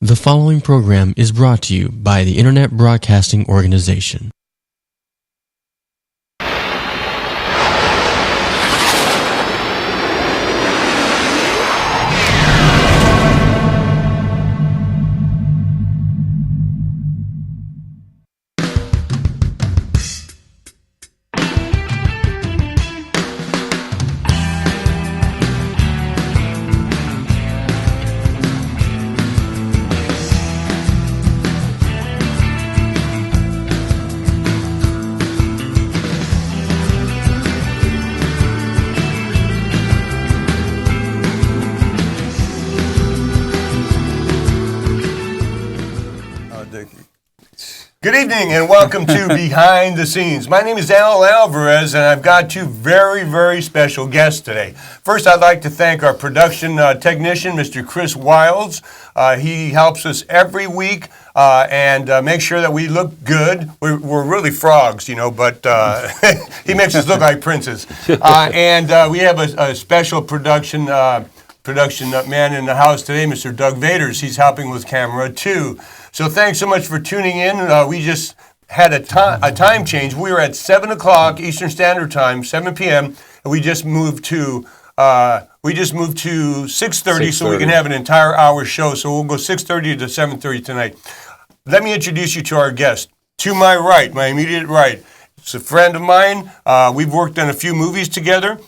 The following program is brought to you by the Internet Broadcasting Organization. Good evening and welcome to Behind the Scenes. My name is Al Alvarez and I've got two very, very special guests today. First, I'd like to thank our production technician, Mr. Chris Wilds. He helps us every week and make sure that we look good. We're really frogs, you know, but he makes us look like princes. And we have a special production man in the house today, Mr. Doug Vaders. He's helping with camera 2. So thanks so much for tuning in. We just had a time change. We were at 7 o'clock Eastern Standard Time, 7 p.m., and we just moved to 6:30 so we can have an entire hour show. So we'll go 6:30 to 7:30 tonight. Let me introduce you to our guest. To my right, my immediate right, it's a friend of mine. We've worked on a few movies together.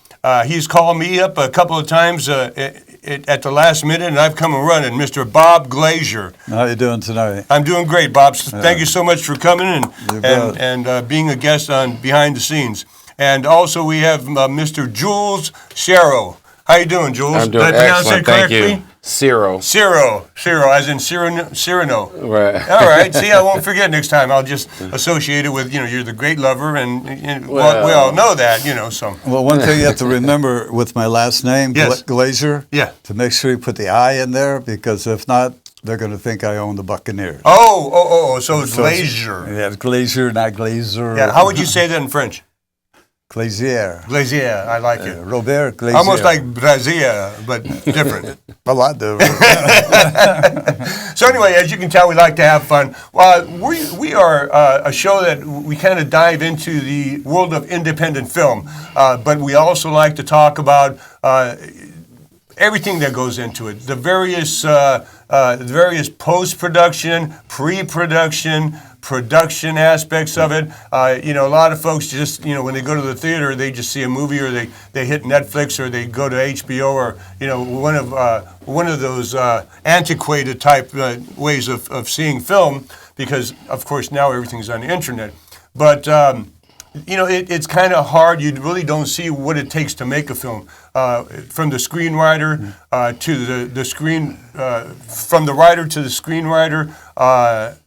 He's called me up a couple of times at the last minute, and I've come and running. Mr. Bob Glazier. How you doing tonight? I'm doing great, Bob. Thank you so much for coming and being a guest on Behind the Scenes. And also we have Mr. Jules Ciro. How you doing, Jules? I'm doing excellent, thank you. Ciro, as in Cyrano. Right. All right. See, I won't forget next time. I'll just associate it with, you're the great lover, and we all know that, so. Well, one thing you have to remember with my last name, yes. Glazier, to make sure you put the I in there, because if not, they're going to think I own the Buccaneers. So it's Glazier. Yeah, it's Glazier, not Glazer. Yeah, how would you say that in French? Glazier. Glazier, I like it. Robert Glazier. Almost like Brazier, but different. A lot different. So anyway, as you can tell, we like to have fun. We are a show that we kind of dive into the world of independent film, but we also like to talk about everything that goes into it, the various post-production, pre-production, production aspects of it. A lot of folks just, when they go to the theater, they just see a movie, or they hit Netflix, or they go to HBO, or one of those antiquated type ways of seeing film, because of course now everything's on the internet. But it's kind of hard. You really don't see what it takes to make a film, from the screenwriter to the screen, from the writer to the screenwriter,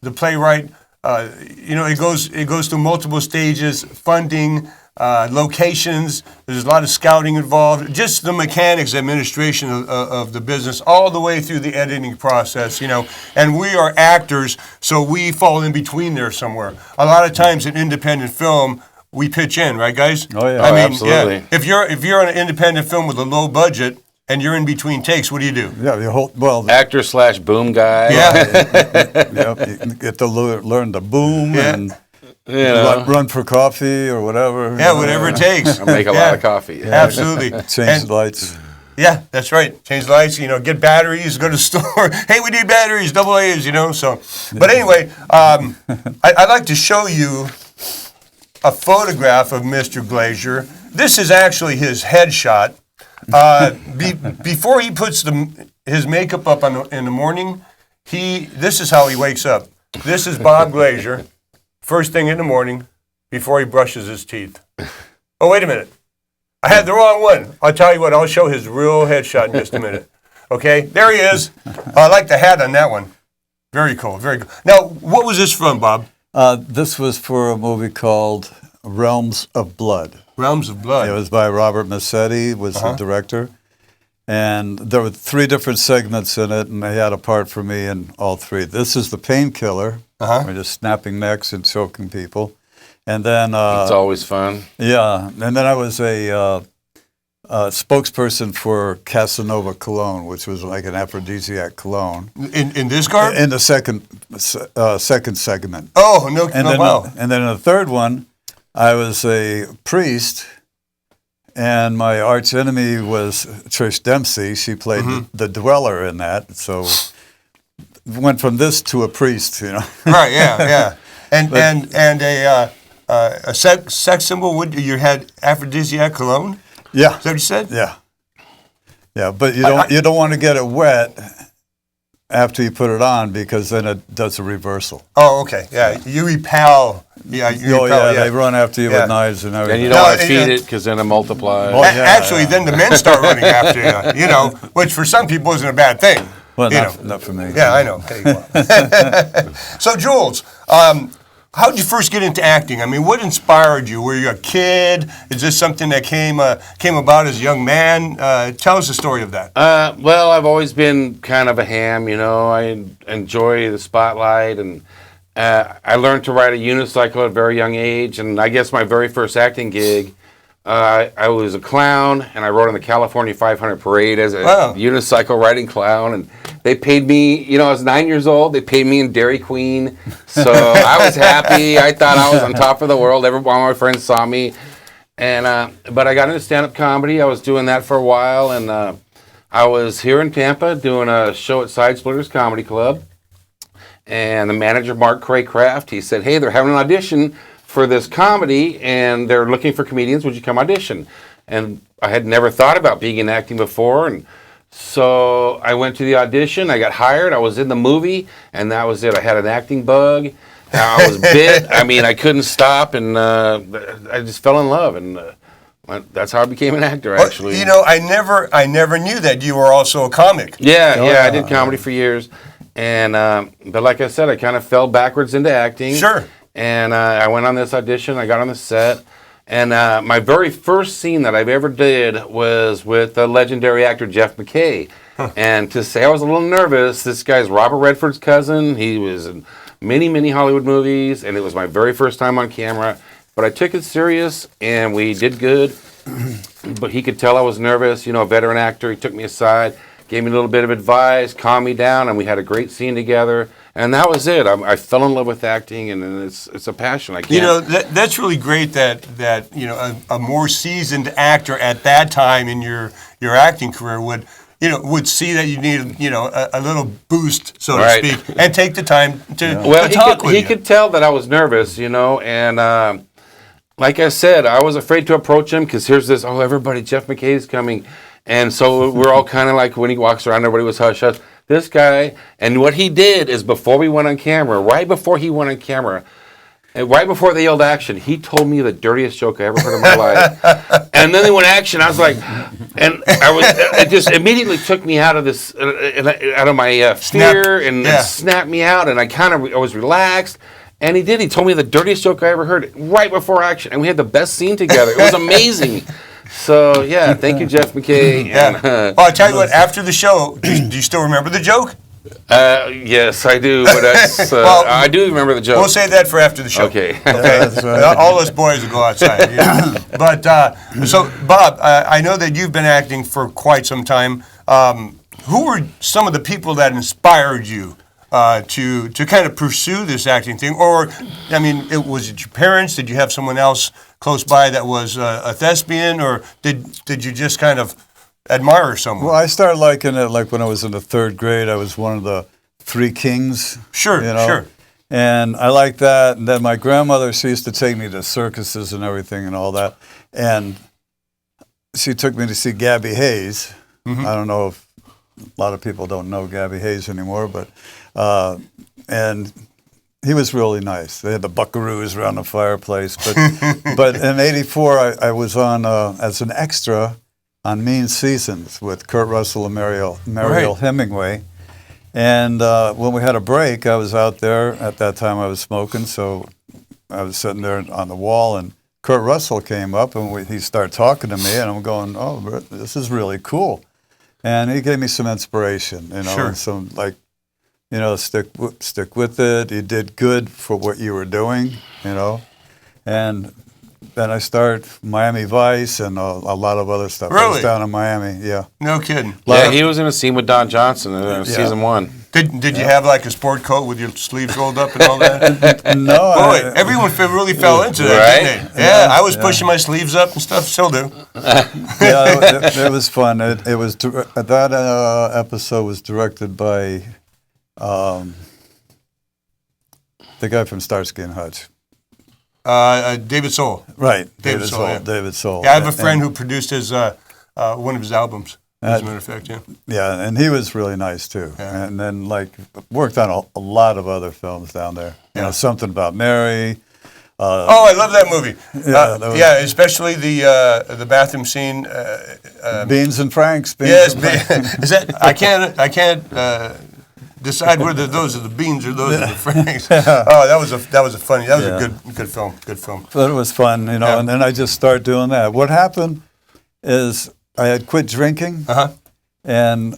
the playwright. It goes through multiple stages: funding, locations. There's a lot of scouting involved. Just the mechanics, administration of the business, all the way through the editing process. And we are actors, so we fall in between there somewhere. A lot of times in independent film, we pitch in, right, guys? Oh yeah, absolutely. Yeah. If you're on an independent film with a low budget and you're in between takes, what do you do? Yeah, actor/boom guy. Yeah. You get to learn the boom and run for coffee or whatever. Yeah, whatever it takes. I make a lot of coffee. Absolutely. Change the lights. Yeah, that's right. Change the lights, get batteries, go to the store. Hey, we need batteries, AA's, so. But anyway, I'd like to show you a photograph of Mr. Glazier. This is actually his headshot. Before he puts his makeup up in the morning, this is how he wakes up. This is Bob Glazier, first thing in the morning, before he brushes his teeth. Oh, wait a minute. I had the wrong one. I'll tell you what, I'll show his real headshot in just a minute. Okay, there he is. I like the hat on that one. Very cool, very cool. Now, what was this from, Bob? This was for a movie called Realms of Blood. Realms of Blood. It was by Robert Massetti, was the director. And there were 3 different segments in it, and they had a part for me in all 3. This is the painkiller, we're just snapping necks and choking people. And then... it's always fun. Yeah, and then I was a spokesperson for Casanova cologne, which was like an aphrodisiac cologne. In this garb? In the second segment. Oh, no, wow. And then in the third one, I was a priest, and my arch enemy was Trish Dempsey. She played the dweller in that, so went from this to a priest, you know. Right, yeah. And a sex symbol, you had aphrodisiac cologne? Yeah. Is that what you said? Yeah, but you don't want to get it wet after you put it on, because then it does a reversal. Oh, okay. Yeah, you repel. Yeah, they run after you with knives and everything. And you don't want to feed it, because then it multiplies. Actually, then the men start running after you, you know, which for some people isn't a bad thing. Well, not for me. Yeah, I know. So, Jules, how did you first get into acting? I mean, what inspired you? Were you a kid? Is this something that came about as a young man? Tell us the story of that. Well, I've always been kind of a ham, you know. I enjoy the spotlight, and I learned to ride a unicycle at a very young age. And I guess my very first acting gig, I was a clown, and I rode on the California 500 parade as a unicycle riding clown. And they paid me, you know, I was 9 years old. They paid me in Dairy Queen. So I was happy. I thought I was on top of the world. All my friends saw me. And but I got into stand-up comedy. I was doing that for a while. And I was here in Tampa doing a show at Side Splitters Comedy Club. And the manager, Mark Craycraft, he said, hey, they're having an audition for this comedy, and they're looking for comedians. Would you come audition? And I had never thought about being in acting before, and so I went to the audition. I got hired. I was in the movie, and that was it. I had an acting bug. I was bit. I mean, I couldn't stop, and I just fell in love, and that's how I became an actor, actually. Well, you know, I never knew that you were also a comic. Yeah, I did comedy for years, and but like I said, I kind of fell backwards into acting. Sure. And I went on this audition. I got on the set. And my very first scene that I've ever did was with the legendary actor Jeff McKay. And to say I was a little nervous, this guy's Robert Redford's cousin. He was in many, many Hollywood movies. And it was my very first time on camera. But I took it serious, and we did good. But he could tell I was nervous. You know, a veteran actor. He took me aside, gave me a little bit of advice, calmed me down, and we had a great scene together. And that was it. I fell in love with acting, and it's a passion. I can't. You know, that's really great that you know a more seasoned actor at that time in your acting career would see that you needed a little boost, so to speak, and take the time to talk with you. He could tell that I was nervous, you know, and like I said, I was afraid to approach him because here's this, everybody, Jeff McKay's coming. And so we're all kind of like, when he walks around, everybody was hush hush. This guy, and what he did is before we went on camera, right before he went on camera, and right before they yelled action, he told me the dirtiest joke I ever heard in my life. And then they went action. I was like, it just immediately took me out of this, out of my fear, and snapped me out. And I was relaxed. And he did. He told me the dirtiest joke I ever heard right before action, and we had the best scene together. It was amazing. So, yeah, thank you, Jeff McKay. Yeah. Well, I'll tell you what, after the show, do you still remember the joke? Yes, I do, but that's, I do remember the joke. We'll save that for after the show. Okay. All us boys will go outside. Yeah. But, so, Bob, I know that you've been acting for quite some time. Who were some of the people that inspired you to kind of pursue this acting thing? Or, I mean, was it your parents? Did you have someone else close by that was a thespian, or did you just kind of admire someone? Well, I started liking it like when I was in the third grade. I was one of the three kings. Sure, sure. And I liked that. And then my grandmother, she used to take me to circuses and everything and all that. And she took me to see Gabby Hayes. Mm-hmm. I don't know if a lot of people don't know Gabby Hayes anymore, but and he was really nice. They had the buckaroos around the fireplace. But in '84, I was on as an extra on Mean Seasons with Kurt Russell and Mariel Hemingway. And when we had a break, I was out there. At that time, I was smoking, so I was sitting there on the wall, and Kurt Russell came up, and he started talking to me, and I'm going, oh, this is really cool. And he gave me some inspiration, and some stick with it. You did good for what you were doing, and then I started Miami Vice and a lot of other stuff. I Really? was down in Miami, yeah. No kidding. Yeah, he was in a scene with Don Johnson in season 1. Did you have like a sport coat with your sleeves rolled up and all that? No, Boy, everyone really fell into that, Right? didn't they? Yeah, I was pushing my sleeves up and stuff. Still do. it was fun. It was that episode was directed by the guy from Starsky and Hutch. David Soul. Right, David Soul, yeah. David Soul. Yeah, I have a friend who produced his one of his albums. As a matter of fact, yeah. Yeah, and he was really nice too. Yeah. And then worked on a lot of other films down there. You know, Something About Mary. Oh, I love that movie. Yeah, that was- yeah, especially the bathroom scene. Beans and Franks. Yes, is that I can't decide whether those are the beans or those are the Franks. Oh, that was a good film. Good film. But it was fun, you know. Yeah. And then I just started doing that. What happened is I had quit drinking, and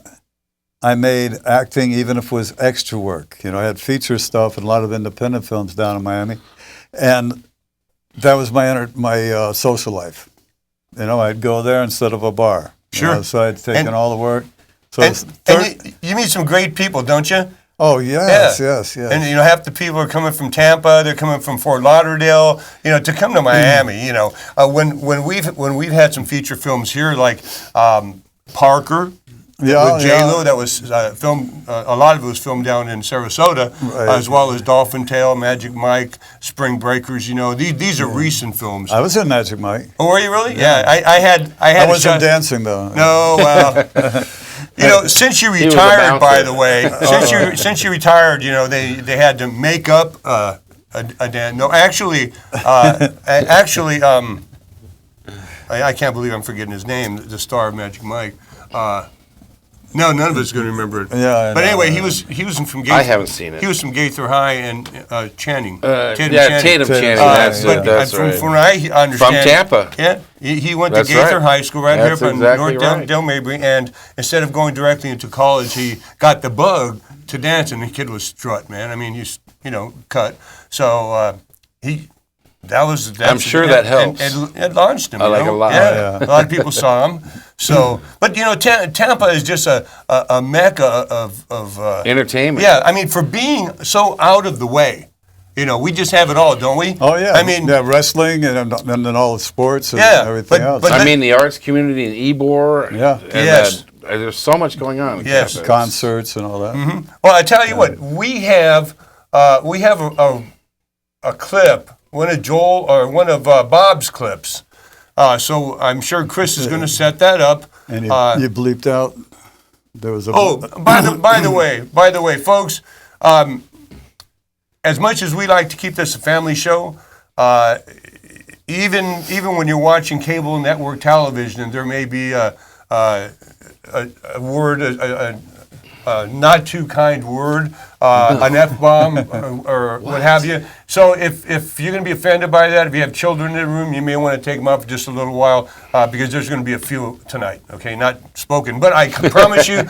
I made acting, even if it was extra work. You know, I had feature stuff and a lot of independent films down in Miami, and that was my social life. You know, I'd go there instead of a bar. Sure. You know, so I'd taken all the work. So it's And you meet some great people, don't you? oh yes, Yeah. yes, yes. And you know, half the people are coming from Tampa. They're coming from Fort Lauderdale. You know, to come to Miami. You know, when we've had some feature films here, like Parker. Yeah, With J-Lo, that was filmed. A lot of it was filmed down in Sarasota, Right. as well as Dolphin Tale, Magic Mike, Spring Breakers. You know, these are recent films. I was in Magic Mike. Oh, were you really? Yeah, I had. I a wasn't shot- dancing though. No, well, you know, since you was a retired, by bouncer. the way, since you retired, you know, they had to make up a dance. No, actually, I can't believe I'm forgetting his name. The star of Magic Mike. No, none of us going to remember it. Yeah, I but know. anyway, he was from Gaither. I haven't seen it. He was from Gaither High and Channing. Tatum Tatum Channing. Channing. That's from, right. from what I understand, Tampa. Yeah, he went That's to Gaither right. High School right That's here up exactly in North right. Del Mabry, and instead of going directly into college, he got the bug to dance, and the kid was strut, man. I mean, he's cut. So I'm sure that helps. And it launched him. I you like know? a lot. Yeah, a lot of people saw him. So, but you know, Tampa is just a mecca of Entertainment. Yeah, I mean, for being so out of the way, you know, we just have it all, don't we? Oh yeah. I mean, yeah, wrestling and then all the sports and Yeah, everything else. but I mean, the arts community in Ybor. Yeah. And Yes. there's so much going on. in Yes. campus. Concerts and all that. well, I tell you what, we have a clip, one of Bob's clips. So I'm sure Chris is going to set that up. And you bleeped out. There was a. Oh, by the way, folks, as much as we like to keep this a family show, even when you're watching cable network television, there may be a word, a not too kind word, an F-bomb or what have you. So if you're going to be offended by that, if you have children in the room, you may want to take them out for just a little while because there's going to be a few tonight. Okay, not spoken, but I promise you,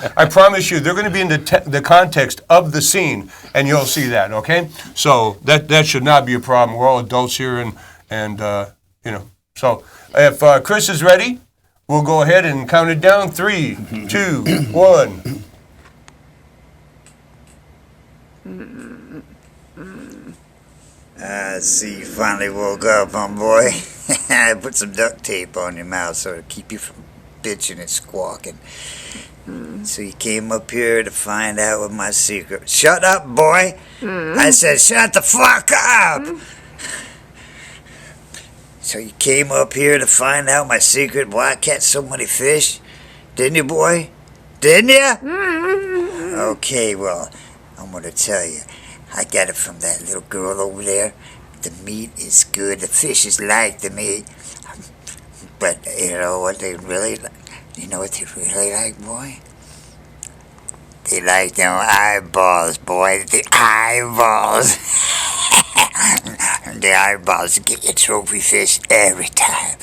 they're going to be in the context of the scene, and you'll see that. Okay, so that should not be a problem. We're all adults here, and you know. So if Chris is ready, we'll go ahead and count it down. 3, 2, 1. See, you finally woke up, boy. I put some duct tape on your mouth so to keep you from bitching and squawking. So you came up here to find out what my secret. Shut up, boy! I said, shut the fuck up! So you came up here to find out my secret why I catch so many fish? Didn't you, boy? Didn't you? Okay, well, I'm gonna tell you. I got it from that little girl over there. The meat is good. The fish is like the meat. But you know what they really like? You know what they really like, boy? They like them eyeballs, boy. The eyeballs. The eyeballs get your trophy fish every time.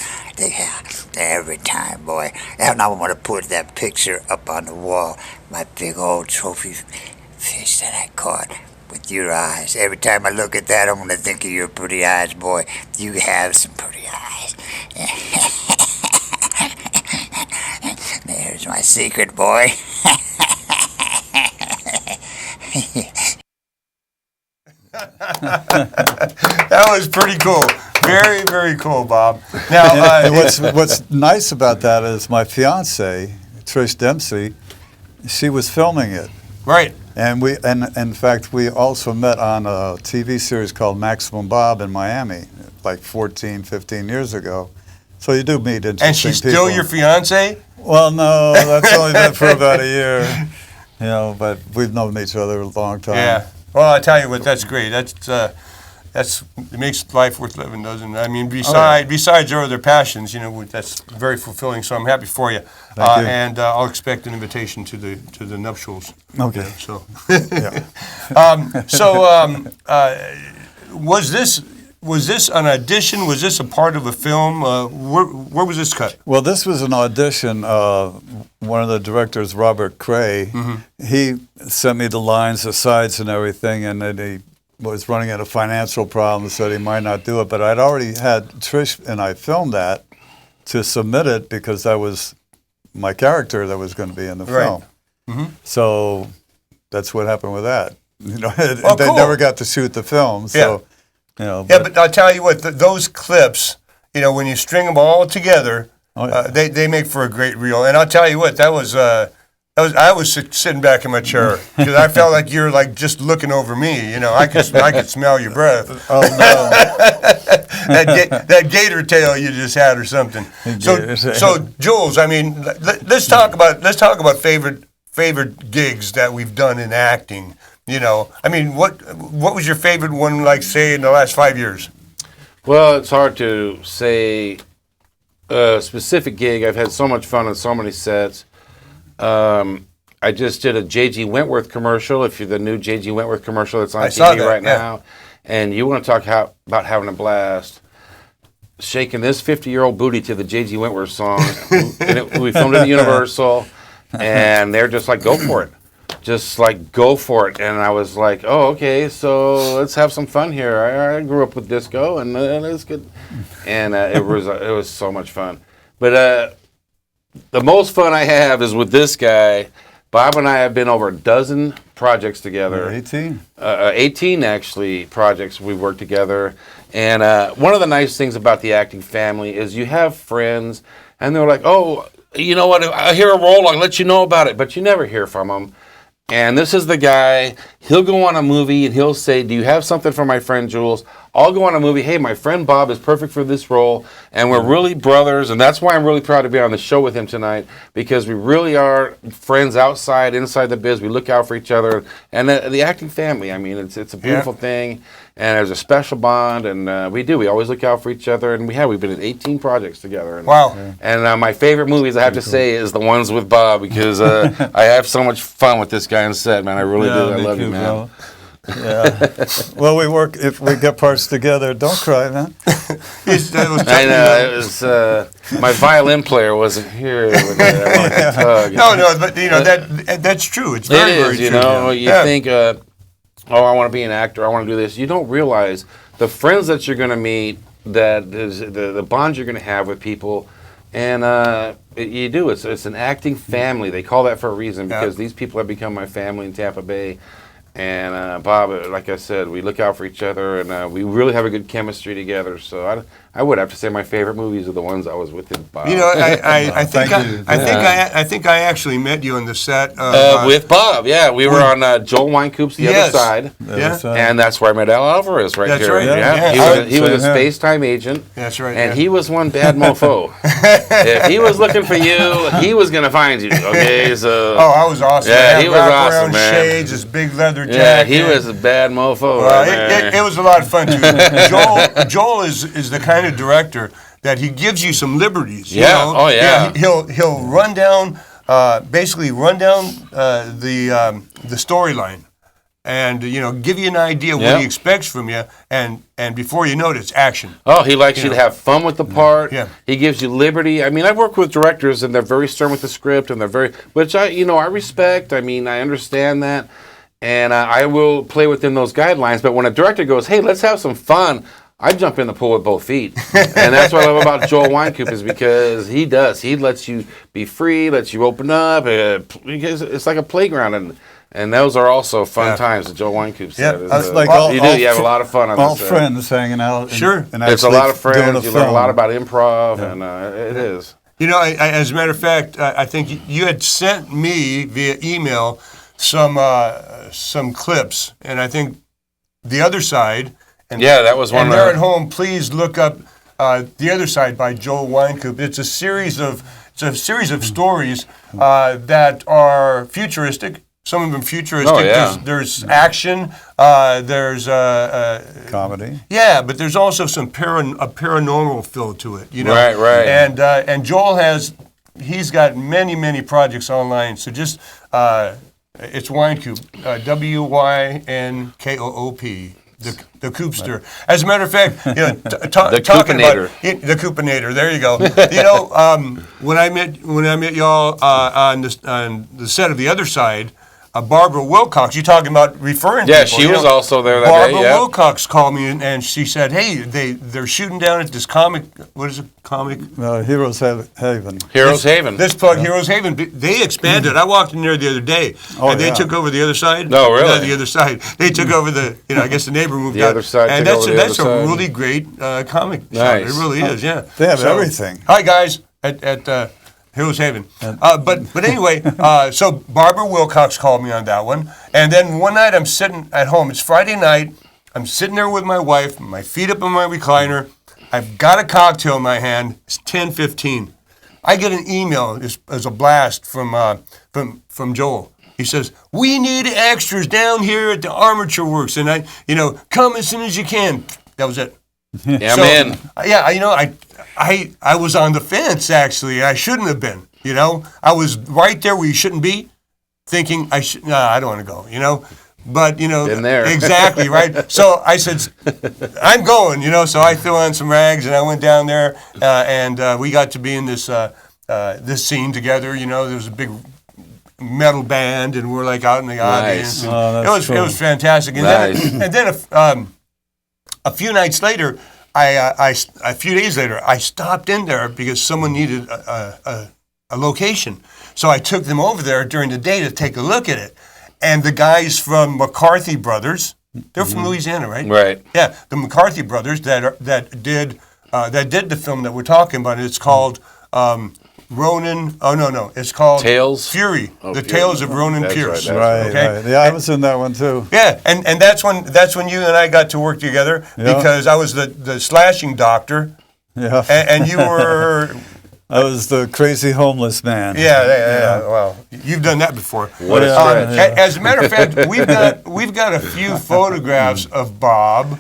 Every time, boy. And I want to put that picture up on the wall. My big old trophy fish that I caught. With your eyes. Every time I look at that, I'm going to think of your pretty eyes, boy. You have some pretty eyes. secret, boy. That was pretty cool. Very, very cool, Bob. Now, And what's nice about that is my fiance, Trish Dempsey, she was filming it. right. And in fact, we also met on a TV series called Maximum Bob in Miami, like 14, 15 years ago. So you do meet interesting And she's people. still your fiance? Well, no, that's only been for about a year. You know, but we've known each other a long time. Yeah. Well, I tell you what, that's great. That's it makes life worth living, doesn't it? I mean, besides your other passions, you know, that's very fulfilling. So I'm happy for you. Thank you. And I'll expect an invitation to the nuptials. Okay. Yeah, so, Yeah. was this an audition? Was this a part of a film? Where was this cut? Well, this was an audition. One of the directors, Robert Cray, he sent me the lines, the sides, and everything, and then he was running into financial problems, said he might not do it. But I'd already had Trish and I filmed that to submit it because that was my character that was going to be in the Right. film. So that's what happened with that. You know, Oh, they cool. never got to shoot the film. So, you know, Yeah, but I'll tell you what, those clips, you know, when you string them all together, Oh, yeah. they make for a great reel. And I'll tell you what, I was sitting back in my chair because I felt like you're like just looking over me. You know, I could smell your breath. oh no. That gator tail you just had or something. Gator tail. So Jules, I mean, let's talk about favorite gigs that we've done in acting. You know, I mean, what was your favorite one, like, say, in the last 5 years? Well, it's hard to say a specific gig. I've had so much fun on so many sets. I just did a J.G. Wentworth commercial. If you're the new J.G. Wentworth commercial that's on I saw TV that, right yeah. now, and you want to talk about having a blast, shaking this 50-year-old booty to the J.G. Wentworth song. We filmed it at Universal, and they're just like, go for it. Just like, go for it. And I was like, oh, okay, so let's have some fun here. I grew up with disco, and it's good. And it was so much fun. But the most fun I have is with this guy. Bob and I have been over a dozen projects together. 18. 18 actually projects we've worked together. And one of the nice things about the acting family is you have friends, and they're like, oh, you know what, I hear a role, I'll let you know about it. But you never hear from them. And this is the guy, he'll go on a movie and he'll say, do you have something for my friend Jules? I'll go on a movie, hey, my friend Bob is perfect for this role, and we're really brothers, and that's why I'm really proud to be on the show with him tonight, because we really are friends outside, inside the biz. We look out for each other. And the acting family, I mean, it's a beautiful thing, and there's a special bond, and we always look out for each other, and we've been in 18 projects together. And, Wow. And my favorite movies, I have to say, is the ones with Bob, because I have so much fun with this guy on set, man. I really do. I me love too, you, man. bro. Yeah. Well, if we get parts together. Don't cry, man. I know. It was my violin player wasn't here with that tug. No, but you know that's true. It's very, It is, very you true. know. You Yeah. think, oh, I want to be an actor. I want to do this. You don't realize the friends that you're going to meet, that is the bonds you're going to have with people, and you do. It's an acting family. They call that for a reason, because these people have become my family in Tampa Bay. And Bob, like I said, we look out for each other, and we really have a good chemistry together. So I would have to say my favorite movies are the ones I was with Bob. You know, I think Thank you. I think I actually met you on the set with Bob, yeah, we were on Joel Wynkoop's The Yes. Other Side, Yeah. and that's where I met Al Alvarez right That's here. right, Yeah, yeah. he was a Same here. space-time agent. That's right, And yeah. he was one bad mofo. If he was looking for you, he was gonna find you. Okay, so Oh, I was awesome. Yeah, I had he was wraparound awesome, man. shades, this big leather yeah, jacket. he was a bad mofo. Well, right there. it was a lot of fun too. Joel is the kind of director that he gives you some liberties. You Yeah. know? Oh, yeah. He'll run down, basically run down the storyline, and you know, give you an idea what Yeah. he expects from you, and before you know it, it's action. Oh, he likes you to have fun with the part. Yeah. He gives you liberty. I mean, I've worked with directors, and they're very stern with the script, and they're very, which I respect. I mean, I understand that, and I will play within those guidelines. But when a director goes, "Hey, let's have some fun," I jump in the pool with both feet, and that's what I love about Joel Wynkoop is because he does. He lets you be free, lets you open up. Because it's like a playground, and those are also fun times. That Joel Wynkoop said. Yeah, That's like you do. You have a lot of fun on all this. friends hanging out. Sure. and It's a actually lot of doing friends. You learn a film. lot about improv, and it is. You know, as a matter of fact, I think you had sent me via email some clips, and I think The Other Side. And, Yeah, that was one And of there the- at home, please look up The Other Side by Joel Wynkoop. It's a series of stories that are futuristic. Some of them futuristic. Oh, yeah. There's action. There's Comedy. yeah, but there's also some a paranormal feel to it, you know. Right. And Joel he's got many projects online. So just it's Wynkoop, Wynkoop, the Coopster. As a matter of fact, you know, The talking about Coopinator. the Coopinator. There you go. You know, when I met y'all on the set of The Other Side. Barbara Wilcox, you talking about referring Yeah, people. she you was know, also there that Barbara day. Yeah. Wilcox called me and she said, "Hey, they're shooting down at this comic. What is it? Comic Heroes Haven. Heroes Haven. This plug, Heroes Haven. They expanded. I walked in there the other day, and they yeah. took over the other side. No, really? No, the other side. They took over the. You know, I guess the neighbor moved The out. other side and took that's over the that's other a side. really great comic shop. Nice. It really is. Yeah. They have everything. Hi guys at Heroes Haven. But anyway, so Barbara Wilcox called me on that one. And then one night I'm sitting at home. It's Friday night. I'm sitting there with my wife, my feet up in my recliner. I've got a cocktail in my hand. It's 10:15. I get an email as a blast from Joel. He says, "We need extras down here at the Armature Works, and come as soon as you can." That was it. Yeah, So, man. Yeah, you know, I was on the fence, actually. I shouldn't have been, you know. I was right there where you shouldn't be, thinking, I don't want to go, you know. But, you know, Been there. exactly, right? So I said, I'm going, you know. So I threw on some rags, and I went down there, and we got to be in this scene together, you know. There was a big metal band, and we're, like, out in the audience. Nice. And Oh, that's it cool. was fantastic. And Nice. then a few nights later, a few days later, I stopped in there because someone needed a location. So I took them over there during the day to take a look at it. And the guys from McCarthy Brothers, they're from Louisiana, right? Right. Yeah, the McCarthy Brothers that did the film that we're talking about. It's called Ronan. Oh no, it's called Tales? Fury. Oh, the Fury. Tales of Ronan That's Pierce. right, Right, Okay. right. Yeah, I was in that one too. Yeah, and that's when you and I got to work together Yeah. because I was the slashing doctor Yeah. and you were I was the crazy homeless man. yeah. Well, you've done that before. What a Yeah. stretch. As a matter of fact, we've got a few photographs of Bob.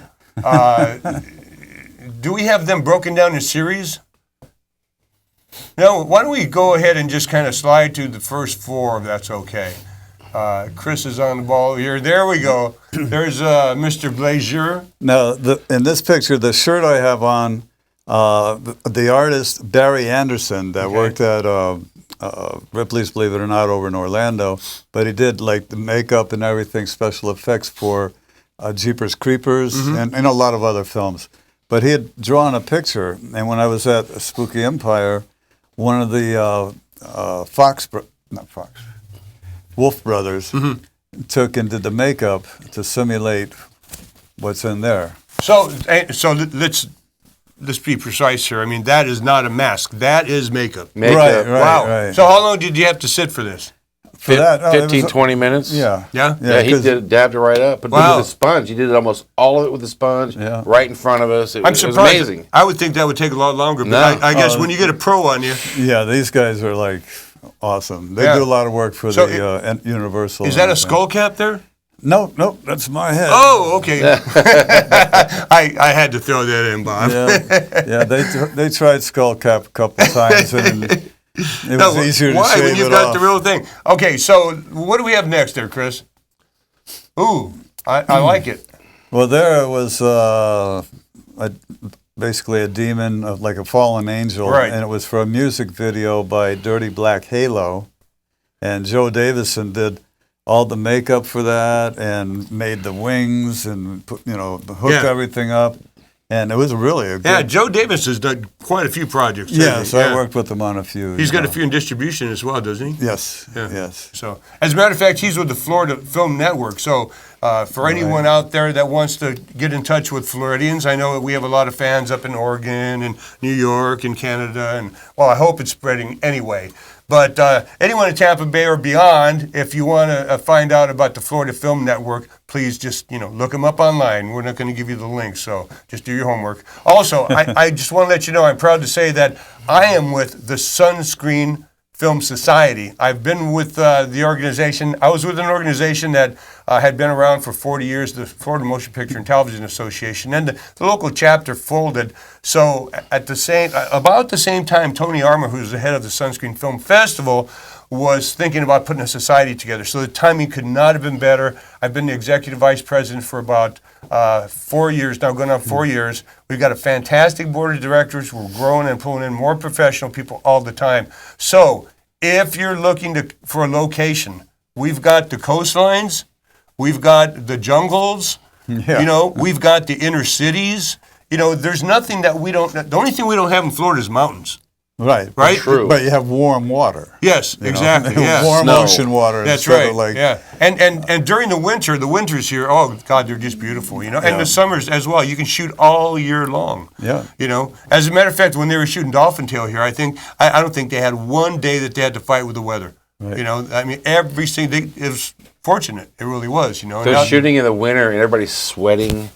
Do we have them broken down in series? No. Why don't we go ahead and just kind of slide to the first four, if that's okay. Chris is on the ball here. There we go. There's Mr. Blazier. Now, in this picture, the shirt I have on, the artist Barry Anderson that worked at Ripley's, believe it or not, over in Orlando, but he did like the makeup and everything, special effects for Jeepers Creepers and a lot of other films. But he had drawn a picture, and when I was at Spooky Empire, one of the Wolf Brothers took and did the makeup to simulate what's in there. So let's be precise here. I mean, that is not a mask. That is makeup. Makeup. Right. Wow. So how long did you have to sit for this? For that, it was 15, 20 minutes. Yeah. Yeah? Yeah, he 'cause- dabbed it right up. But Wow. with a sponge. He did it almost all of it with a sponge Yeah. right in front of us. It I'm was surprised. amazing. I would think that would take a lot longer, but No. I guess when you get a pro on you, Yeah, these guys are like awesome. They Yeah. do a lot of work for So Universal. is that and a everything. skull cap there? No, that's my head. Oh, okay. I had to throw that in, Bob. Yeah, they tried skull cap a couple times, and it was easier to Why? shave When you've it got off. the real thing. Okay, so what do we have next there, Chris? Ooh, I like it. Well, there was basically a demon, like a fallen angel, Right. and it was for a music video by Dirty Black Halo, and Joe Davison did all the makeup for that and made the wings and hooked Yeah. everything up. And it was really a good... Yeah, Joe Davis has done quite a few projects. Yeah, hasn't he? so I worked with him on a few. He's got a know. few in distribution as well, doesn't he? Yes, Yeah. yes. So, as a matter of fact, he's with the Florida Film Network. So, for anyone out there that wants to get in touch with Floridians, I know we have a lot of fans up in Oregon and New York and Canada, and well, I hope it's spreading anyway. But anyone in Tampa Bay or beyond, if you want to find out about the Florida Film Network, please just look them up online. We're not going to give you the link, so just do your homework. Also, I just want to let you know, I'm proud to say that I am with the Sunscreen Film Society. I've been with the organization. I was with an organization that had been around for 40 years, the Florida Motion Picture and Television Association, and the local chapter folded. So at about the same time, Tony Armour, who's the head of the Sunscreen Film Festival, was thinking about putting a society together. So the timing could not have been better. I've been the executive vice president for about 4 years now, going on 4 years. We've got a fantastic board of directors. We're growing and pulling in more professional people all the time. So if you're looking for a location, we've got the coastlines, we've got the jungles, we've got the inner cities. There's nothing that we don't, the only thing we don't have in Florida is mountains. Right. Right? True. But you have warm water. Yes, exactly. Yeah. Warm Snow. ocean water. That's instead right. Of like, yeah, and during the winters here, oh God, they're just beautiful. And the summers as well. You can shoot all year long. Yeah. As a matter of fact, when they were shooting Dolphin Tail here, I don't think they had one day that they had to fight with the weather. Right. I mean, every single day, it was fortunate. It really was. They're shooting in the winter and everybody's sweating.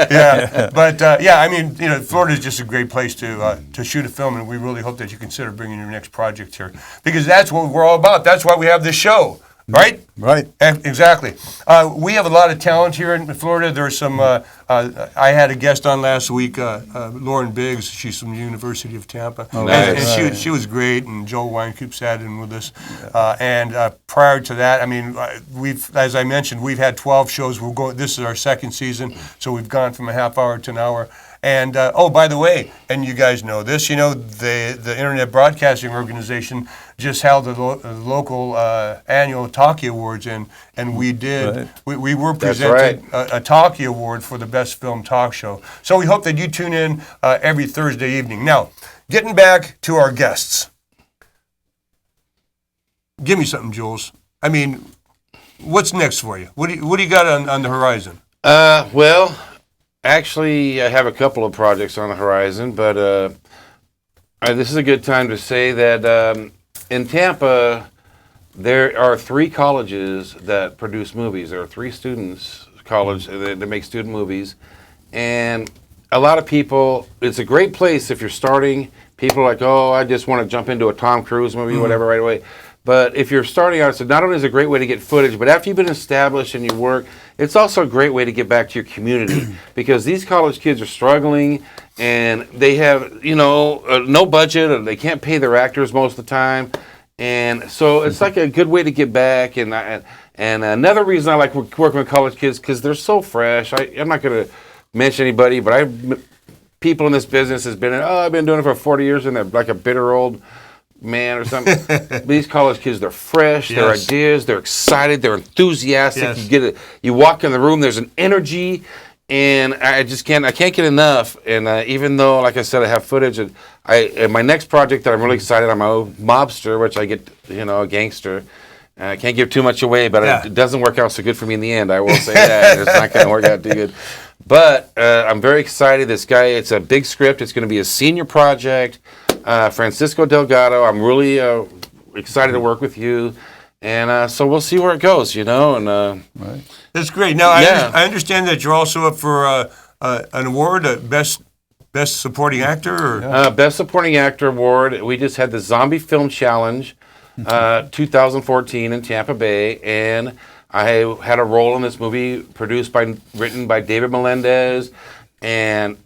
Yeah, but I mean, Florida is just a great place to shoot a film, and we really hope that you consider bringing your next project here, because that's what we're all about. That's why we have this show, right? Right. Exactly. We have a lot of talent here in Florida. There's some. I had a guest on last week, Lauren Biggs. She's from the University of Tampa, and she was great. And Joel Weinkoop sat in with us. And prior to that, I mean, as I mentioned, we've had 12 shows. This is our second season, so we've gone from a half hour to an hour. And by the way, and you guys know this, the Internet Broadcasting Organization just held the local annual Talkie Awards, and we did. Right. We were presented a Talkie Award for the best film talk show. So we hope that you tune in every Thursday evening. Now, getting back to our guests, give me something, Jules. I mean, what's next for you? What do you got on the horizon? Well. Actually, I have a couple of projects on the horizon, but this is a good time to say that in Tampa, there are 3 colleges that produce movies. There are 3 college that make student movies, and a lot of people, it's a great place if you're starting. People are like, oh, I just want to jump into a Tom Cruise movie, whatever, right away. But if you're starting out, so not only is it a great way to get footage, but after you've been established and you work, it's also a great way to get back to your community, because these college kids are struggling and they have, no budget, and they can't pay their actors most of the time. And so it's like a good way to get back. And another reason I like working with college kids, because they're so fresh. I'm not going to mention anybody, but people in this business I've been doing it for 40 years, and they're like a bitter old man or something. These college kids, they're fresh, their ideas, they're excited, they're enthusiastic. Yes. You walk in the room, there's an energy, and I can't get enough. And even though, like I said, I have footage, and my next project that I'm really excited, I'm a mobster, which I get, a gangster. I can't give too much away, but it doesn't work out so good for me in the end. I will say that. It's not going to work out too good. But I'm very excited. This guy, it's a big script. It's going to be a senior project. Francisco Delgado, I'm really excited to work with you. And so we'll see where it goes, And Right. That's great. Now, I understand that you're also up for an award, Best Supporting Actor? Or? Best Supporting Actor Award. We just had the Zombie Film Challenge 2014 in Tampa Bay, and I had a role in this movie written by David Melendez, and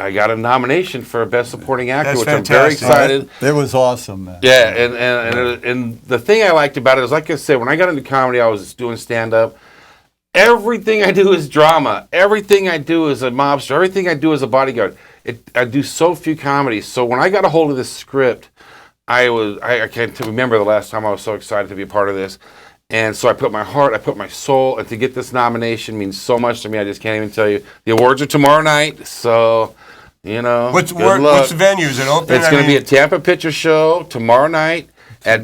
I got a nomination for Best Supporting Actor, That's which fantastic. I'm very excited. It was awesome, man. Yeah, and the thing I liked about it is, like I said, when I got into comedy, I was doing stand-up. Everything I do is drama. Everything I do is a mobster. Everything I do is a bodyguard. I do so few comedies. So when I got a hold of this script, I can't remember the last time I was so excited to be a part of this. And so I put my heart, I put my soul, and to get this nomination means so much to me. I just can't even tell you. The awards are tomorrow night, so What's good luck. the venue? Is it open? It's going to be at Tampa Picture Show tomorrow night,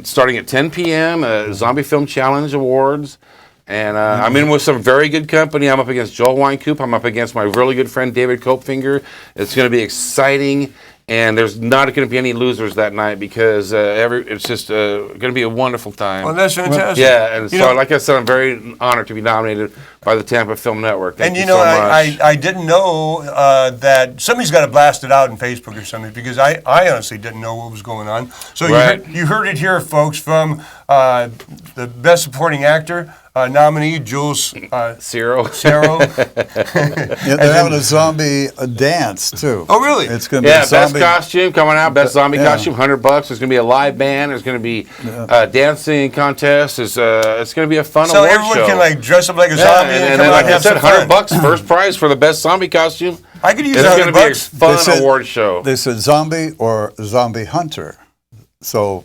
starting at 10 p.m. Zombie Film Challenge Awards. And I'm in with some very good company. I'm up against Joel Wynkoop. I'm up against my really good friend David Copefinger. It's going to be exciting, and there's not going to be any losers that night because it's just going to be a wonderful time. Well, that's fantastic. Yeah, and so like I said, I'm very honored to be nominated by the Tampa Film Network. Thank you so much. I didn't know that somebody's got to blast it out in Facebook or something because I honestly didn't know what was going on. So you heard it here, folks, from the Best Supporting Actor nominee, Jules Ciro. They're having a zombie dance too. Oh, really? It's going to be a Best zombie. costume coming out. Best zombie costume, $100. There's going to be a live band. There's going to be dancing contest. It's going to be a fun So award everyone show. can like dress up like a zombie and come then, out like and I have said, some fun. $100 first prize for the best zombie costume. I could use It's going to be a $100. fun They said- award show. They said zombie or zombie hunter. So,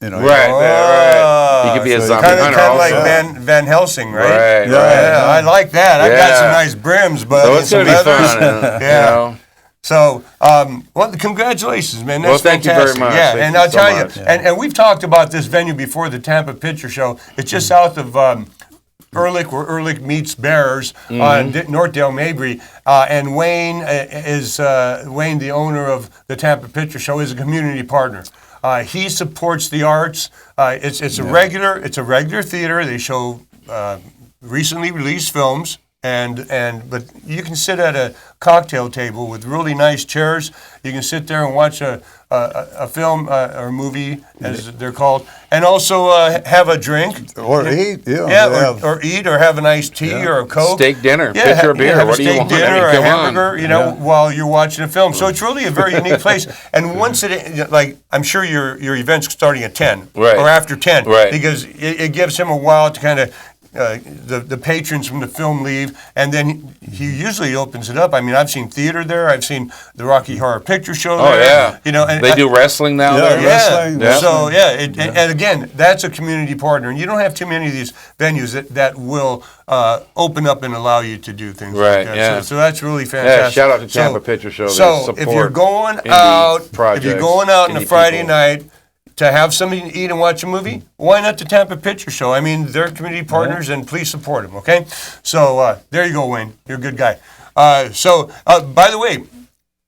Right. Oh. You could be a So zombie Kind hunter of like also. Van Helsing, right? Right, Yeah, I like that. I got Yeah. some nice brims, but So it's going to be fun. Yeah. So, well, congratulations, man. That's Well, thank you very fantastic. much. Yeah, Thank and you I'll so tell much. you, and we've talked about this venue before, the Tampa Picture Show. It's just south of Ehrlich, where Ehrlich meets Bears on Northdale Mabry. And Wayne Wayne, the owner of the Tampa Picture Show, is a community partner. He supports the arts. It's a regular theater. They show recently released films. But you can sit at a cocktail table with really nice chairs. You can sit there and watch a film or movie, as they're called, and also have a drink or eat. or eat or have an iced tea or a Coke. Steak dinner, Yeah, pitcher of beer. have What a do you steak want? dinner I mean, or a come on. hamburger, while you're watching a film. So it's really a very unique place. And once I'm sure your event's starting at 10 Right. or after 10, Right. because it gives him a while to kind of. The patrons from the film leave, and then he usually opens it up. I mean, I've seen theater there. I've seen the Rocky Horror Picture Show Oh, there. yeah. And They do wrestling now Yeah, there. wrestling. Yeah. Yeah. So and again, that's a community partner, and you don't have too many of these venues that will open up and allow you to do things Right, like that. yeah. So that's really Yeah, fantastic. shout out to Tampa Picture Show. They So if support you're going indie out, projects, on a indie Friday people. night to have something to eat and watch a movie, why not the Tampa Picture Show? I mean, they're community partners, and please support them. Okay, so there you go, Wayne. You're a good guy. By the way,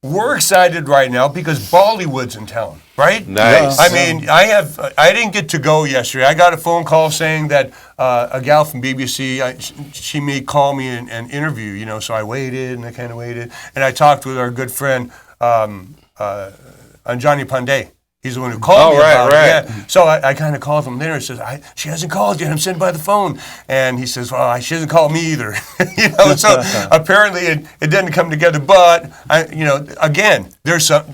we're excited right now because Bollywood's in town, right? Nice. I mean, I didn't get to go yesterday. I got a phone call saying that a gal from BBC, she may call me and interview, so I waited and I kind of waited. And I talked with our good friend Anjani Pandey. He's the one who called me about it. Yeah. So I kind of called him later and says, she hasn't called yet. I'm sitting by the phone. And he says, well, she hasn't called me either. So apparently it didn't come together. But, again, there's a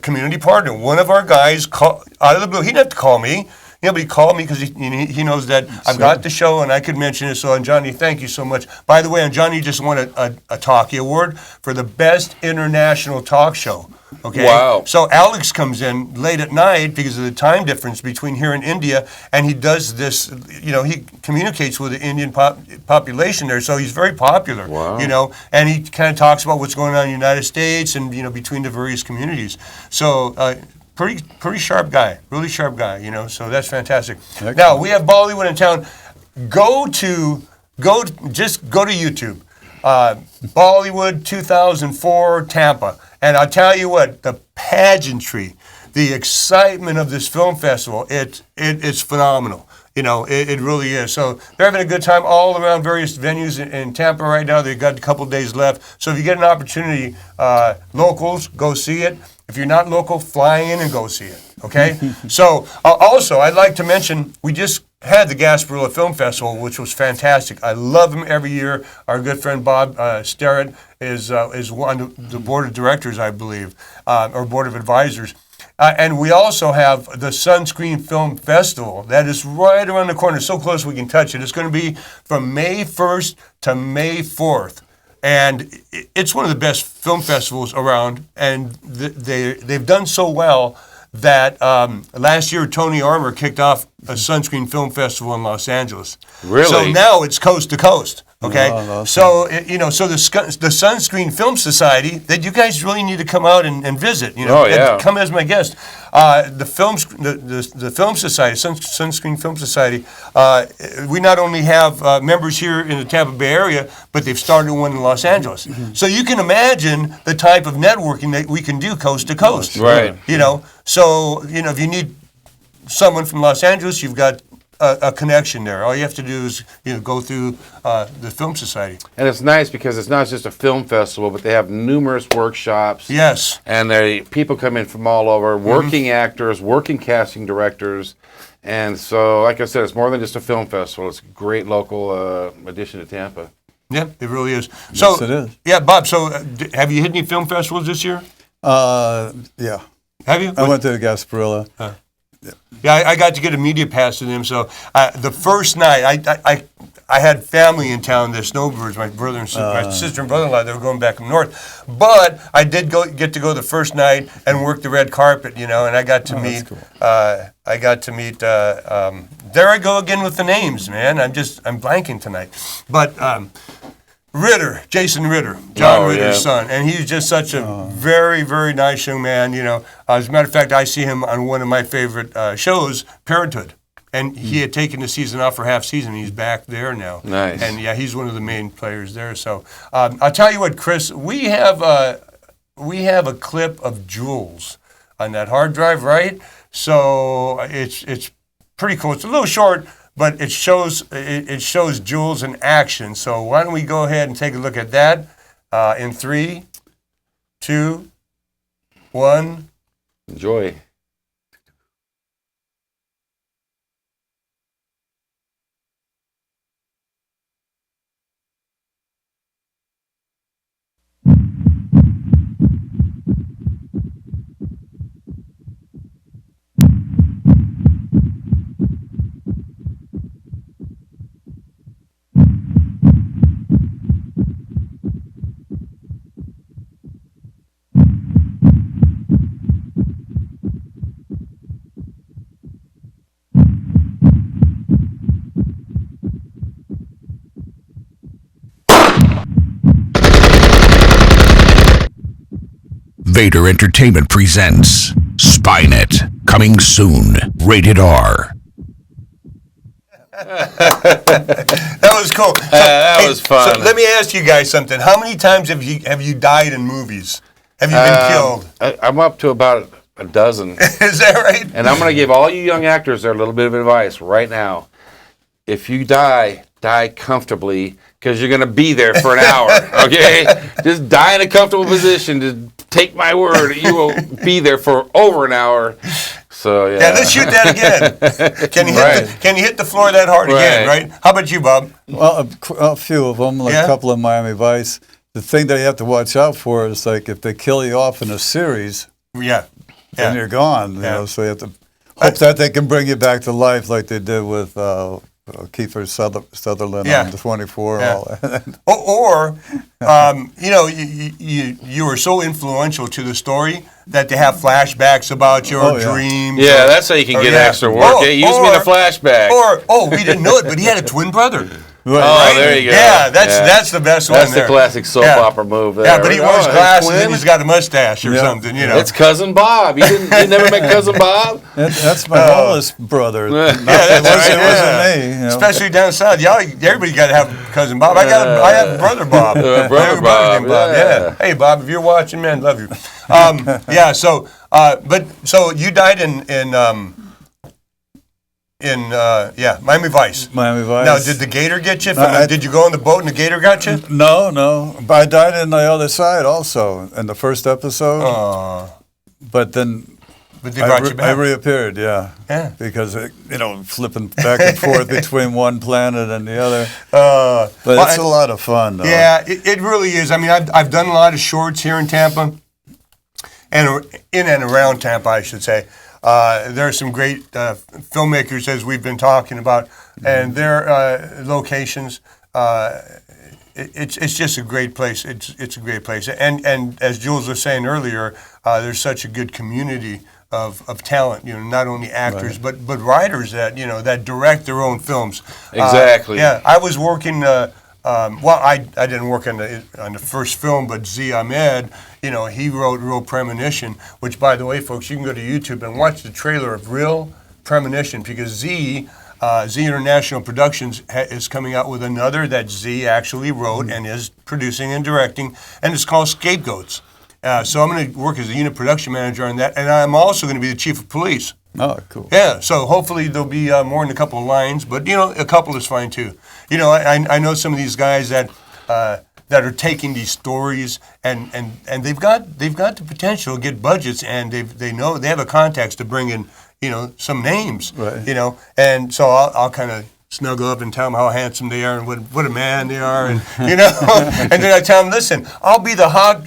community partner. One of our guys called out of the blue. He didn't have to call me. But he called me because he knows that I've got the show and I could mention it. So, Anjani, thank you so much. By the way, Anjani just won a Talkie Award for the Best International Talk Show. Okay. Wow. So Alex comes in late at night because of the time difference between here and India, and he does this. He communicates with the Indian population there, so he's very popular. Wow. And he kind of talks about what's going on in the United States and between the various communities. So. Pretty sharp guy, really sharp guy, so that's fantastic. Excellent. Now, we have Bollywood in town. Go to YouTube. Bollywood 2004 Tampa. And I'll tell you what, the pageantry, the excitement of this film festival, it's phenomenal. It really is. So they're having a good time all around various venues in Tampa right now. They've got a couple days left. So if you get an opportunity, locals, go see it. If you're not local, fly in and go see it, okay? So also, I'd like to mention, we just had the Gasparilla Film Festival, which was fantastic. I love them every year. Our good friend Bob Sterrett is on the board of directors, I believe, or board of advisors. And we also have the Sunscreen Film Festival. That is right around the corner, so close we can touch it. It's going to be from May 1st to May 4th. And it's one of the best film festivals around, and they've done so well that last year Tony Armour kicked off a Sunscreen Film Festival in Los Angeles. Really? So now it's coast to coast. Okay, Oh, awesome. so so the Sunscreen Film Society, that you guys really need to come out and visit. Oh, yeah. And come as my guest. The Film Society, Sunscreen Film Society. We not only have members here in the Tampa Bay area, but they've started one in Los Angeles. So you can imagine the type of networking that we can do coast to coast. Right. So if you need someone from Los Angeles, you've got a connection there. All you have to do is go through the Film Society. And it's nice because it's not just a film festival, but they have numerous workshops. Yes. And people come in from all over, working actors, working casting directors. And so, like I said, it's more than just a film festival. It's a great local addition to Tampa. Yeah, it really is. So, Yes, it is. Yeah, Bob, so have you hit any film festivals this year? Yeah. Have you? I went to the Gasparilla. Yeah, I got to get a media pass to them. So the first night, I had family in town. The snowbirds, my brother and my sister and brother-in-law. They were going back up north, but I did get to go the first night and work the red carpet. And I got to meet. cool. I got to meet. There I go again with the names, man. I'm blanking tonight, but. Ritter, Jason Ritter, John Ritter's son, and he's just such a very, very nice young man. As a matter of fact, I see him on one of my favorite shows, Parenthood, and he had taken the season off for half season. He's back there now. Nice. And yeah, he's one of the main players there. So I'll tell you what, Chris, we have a clip of Jules on that hard drive, right? So it's pretty cool. It's a little short. But it shows Jules in action. So why don't we go ahead and take a look at that in 3, 2, 1. Enjoy. Vader Entertainment presents Spynet, coming soon, rated R. That was cool. So, that was fun. So let me ask you guys something. How many times have you died in movies? Have you been killed? I'm up to about a dozen. Is that right? And I'm going to give all you young actors there a little bit of advice right now. If you die comfortably, because you're going to be there for an hour, okay? Just die in a comfortable position. Just take my word, you will be there for over an hour. So, yeah. Yeah, let's shoot that again. Can you hit the floor that hard again, right? How about you, Bob? Well, a few of them, like a couple of Miami Vice. The thing that you have to watch out for is, like, if they kill you off in a series, then you're gone. You know, so you have to hope that they can bring you back to life like they did with Kiefer Sutherland on the 24 and all that. Or you were so influential to the story that they have flashbacks about your dreams. Yeah, that's how you can get extra work. Use me in a flashback. Or we didn't know it, but he had a twin brother. Right. There you go. Yeah, that's the best one. That's the classic soap opera move there. Yeah, but he wears glasses and he's got a mustache or something, It's Cousin Bob. You never met Cousin Bob? That's my oldest brother. That's right. It wasn't me. Especially down south. Everybody got to have Cousin Bob. I have brother Bob. Brother Bob. Yeah. Hey, Bob, if you're watching, man, love you. So you died in Miami Vice. Miami Vice. Now, did the gator get you? Did you go on the boat and the gator got you? No. But I died on the other side also in the first episode. But then they brought you back. I reappeared, yeah. Because, flipping back and forth between one planet and the other. But it's a lot of fun, though. Yeah, it really is. I mean, I've done a lot of shorts here in Tampa, and in and around Tampa, I should say. There are some great filmmakers, as we've been talking about, and their locations. It's just a great place. It's a great place, and as Jules was saying earlier, there's such a good community of talent. Not only actors but writers that that direct their own films. Exactly. Yeah, I was working. I didn't work on the first film, but Z Ahmed, he wrote Real Premonition, which, by the way, folks, you can go to YouTube and watch the trailer of Real Premonition, because Z International Productions is coming out with another that Z actually wrote and is producing and directing, and it's called Scapegoats. So I'm going to work as a unit production manager on that, and I'm also going to be the chief of police. Oh, cool. Yeah, so hopefully there'll be more than a couple of lines, but a couple is fine too. I know some of these guys that are taking these stories and they've got the potential to get budgets, and they know they have a contacts to bring in some names, right. And so I'll kind of snuggle up and tell them how handsome they are and what a man they are, and and then I tell them, listen, I'll be the hot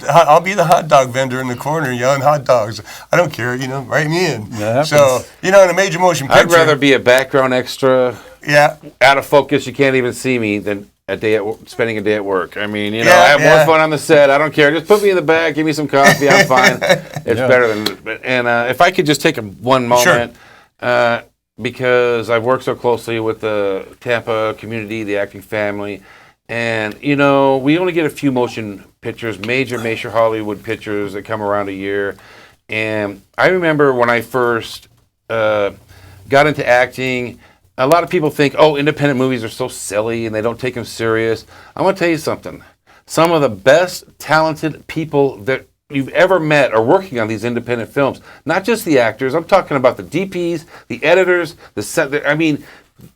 dog vendor in the corner yelling hot dogs. I don't care, write me in. So in a major motion picture, I'd rather be a background extra. Yeah. Out of focus, you can't even see me, than spending a day at work. I mean, I have more fun on the set. I don't care. Just put me in the back, give me some coffee. I'm fine. It's better than. And if I could just take one moment, because I've worked so closely with the Tampa community, the acting family, and we only get a few motion pictures, major Hollywood pictures that come around a year. And I remember when I first got into acting. A lot of people think, independent movies are so silly and they don't take them serious. I want to tell you something. Some of the best talented people that you've ever met are working on these independent films. Not just the actors. I'm talking about the DPs, the editors, the set. I mean,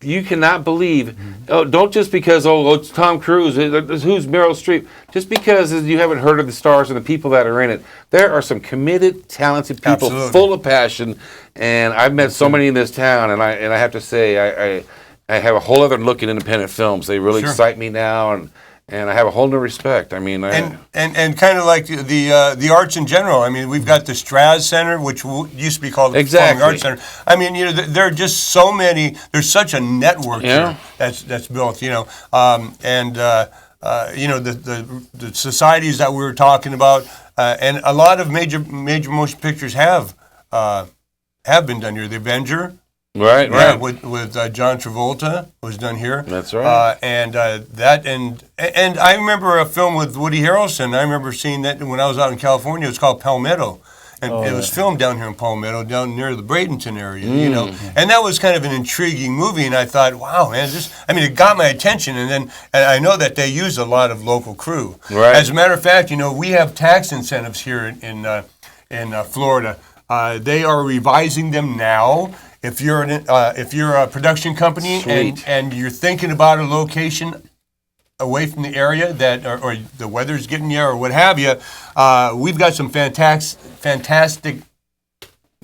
you cannot believe. Don't just because it's Tom Cruise. Who's Meryl Streep? Just because you haven't heard of the stars and the people that are in it. There are some committed, talented people, full of passion. And I've met so many in this town, and I have to say, I have a whole other look at independent films. They really excite me now, and I have a whole new respect. I mean, and kind of like the arts in general. I mean, we've got the Straz Center, which used to be called the Performing Arts Center. I mean, there are just so many. There's such a network here that's built. The societies that we were talking about, and a lot of major motion pictures have been done here. The Avenger. Right. With John Travolta was done here. That's right. And I remember a film with Woody Harrelson. I remember seeing that when I was out in California. It was called Palmetto, and it was filmed down here in Palmetto, down near the Bradenton area. And that was kind of an intriguing movie. And I thought, wow, man, it got my attention. And I know that they use a lot of local crew. Right. As a matter of fact, we have tax incentives here in Florida. They are revising them now. If you're a production company and you're thinking about a location away from the area that or the weather's getting you or what have you, we've got some fantastic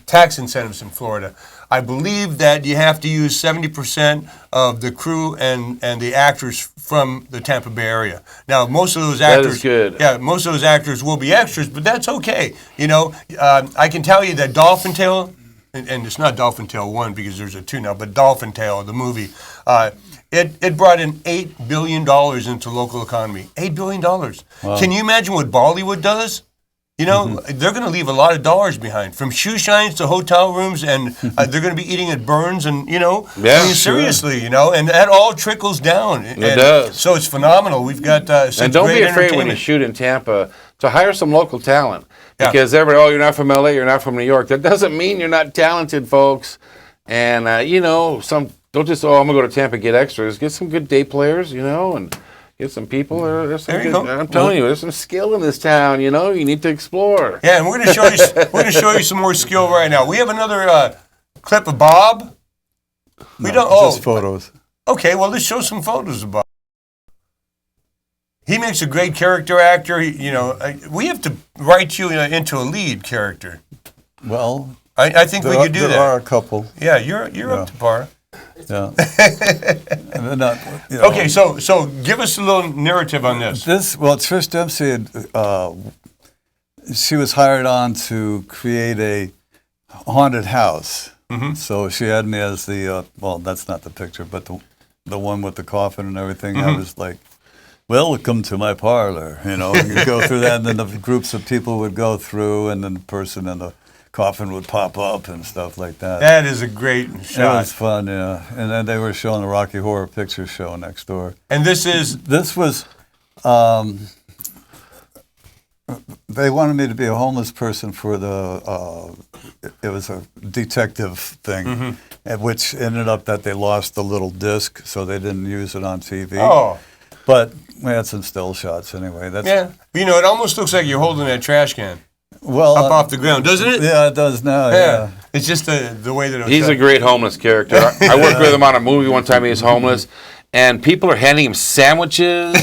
tax incentives in Florida. I believe that you have to use 70% of the crew and the actors from the Tampa Bay area. Now, most of those actors, that is good. Yeah, most of those actors will be extras, but that's okay. I can tell you that Dolphin Tale. And it's not Dolphin Tale 1 because there's a 2 now, but Dolphin Tale, the movie, it brought in $8 billion into local economy. $8 billion. Wow. Can you imagine what Bollywood does? They're going to leave a lot of dollars behind, from shoe shines to hotel rooms, and they're going to be eating at Burns, and seriously, and that all trickles down. It does. So it's phenomenal. We've got such and don't great be afraid when you shoot in Tampa to hire some local talent. Because everybody, you're not from LA, you're not from New York. That doesn't mean you're not talented, folks. And don't just I'm gonna go to Tampa and get extras. Get some good day players, and get some people. There's some good, I'm telling you, there's some skill in this town. You need to explore. Yeah, and we're gonna show you some more skill right now. We have another clip of Bob. Just photos. Okay, well, let's show some photos of Bob. He makes a great character actor. We have to write you into a lead character. Well, I think we could do that. There are a couple. Yeah, you're up to par. Yeah. Okay, so give us a little narrative on this. Trish Dempsey she was hired on to create a haunted house. Mm-hmm. So she had me as the that's not the picture, but the one with the coffin and everything. Mm-hmm. I was like, welcome to my parlor. You go through that, and then the groups of people would go through, and then the person in the coffin would pop up and stuff like that. That is a great It shot. was fun, yeah. And then they were showing the Rocky Horror Picture Show next door. And this is This was, they wanted me to be a homeless person for the, it was a detective thing, which ended up that they lost the little disc, so they didn't use it on TV. oh But we had some still shots anyway. That's, yeah. You know, it almost looks like you're holding that trash can well, up off the ground, doesn't it? yeah, it does now, yeah. It's just the way that it was He's a done. great homeless character. I worked with him on a movie one time. He was homeless, and people are handing him sandwiches.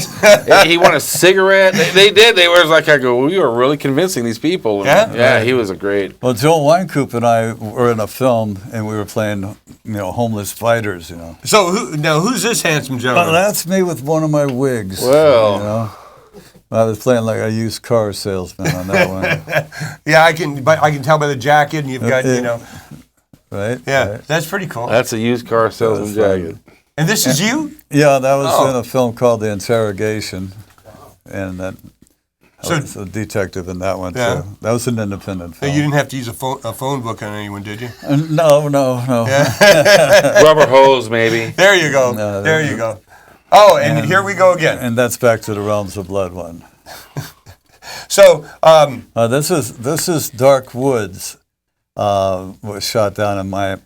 He wanted a cigarette. They did. They were like, I go, well, you are really convincing these people. Yeah? Yeah, he was a great. Well, Joel Weinkoop and I were in a film, and we were playing, homeless fighters, So who's this handsome Well, gentleman? that's me with one of my wigs. Well. I was playing like a used car salesman on that one, Yeah, I can tell by the jacket, and you've got right? yeah, Right. that's pretty cool. That's a used car salesman That was jacket. And this is you. Yeah, that was Oh. in a film called The Interrogation, and that I So- was a detective in that one Yeah. too. That was an independent So film. you didn't have to use a phone book on anyone, did you? No. Rubber hose, maybe. There you go. No, there you go. Oh, and here we go again. And that's back to the Realms of Blood one. So, This is Dark Woods. Was shot down in my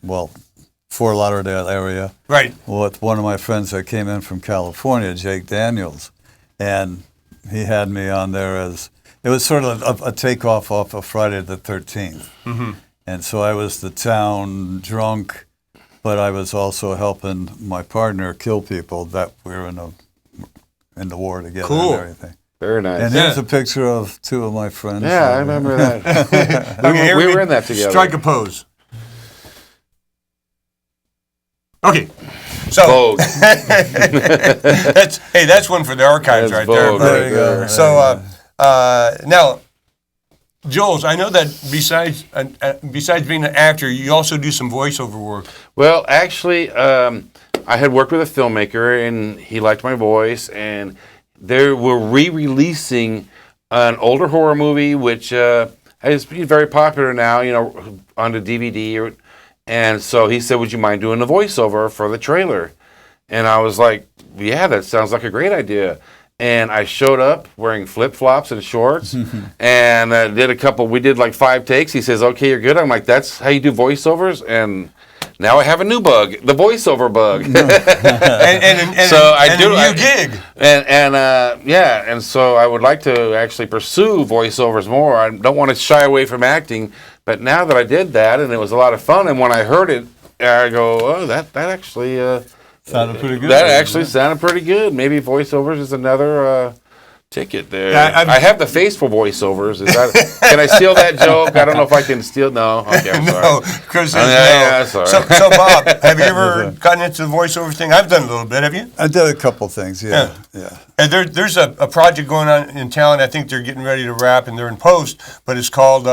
Fort Lauderdale area. right. With one of my friends that came in from California, Jake Daniels, and he had me on there as it was sort of a takeoff off of Friday the 13th, and so I was the town drunk, but I was also helping my partner kill people that we were in the war together Cool. and everything. Very nice. And here's a picture of two of my friends. Yeah, I remember that. Okay, we were in that together. Strike a pose. Okay. So Vogue. that's one for the archives That's right there. Vogue buddy. There you go. So now, Jules, I know that besides being an actor, you also do some voiceover work. Well, actually, I had worked with a filmmaker, and he liked my voice, and they were re-releasing an older horror movie, which has been very popular now, on the DVD. And so he said, would you mind doing the voiceover for the trailer? And I was like, yeah, that sounds like a great idea. And I showed up wearing flip-flops and shorts and we did like 5 takes. He says, okay, you're good. I'm like, that's how you do voiceovers? And now I have a new bug, the voiceover bug. And So I do a new gig. And so I would like to actually pursue voiceovers more. I don't want to shy away from acting, but now that I did that and it was a lot of fun, and when I heard it, I go, oh, that actually Sounded pretty good. that actually sounded pretty good. Maybe voiceovers is another ticket there. Yeah, I have the face for voiceovers. Is that, can I steal that joke? I don't know if I can steal. No. Okay, I'm sorry. No, Chris says Yeah, no. sorry. So, Bob, have you ever gotten into the voiceover thing? I've done a little bit. Have you? I did a couple things, yeah. And there's a project going on in town. I think they're getting ready to wrap, and they're in post. But it's called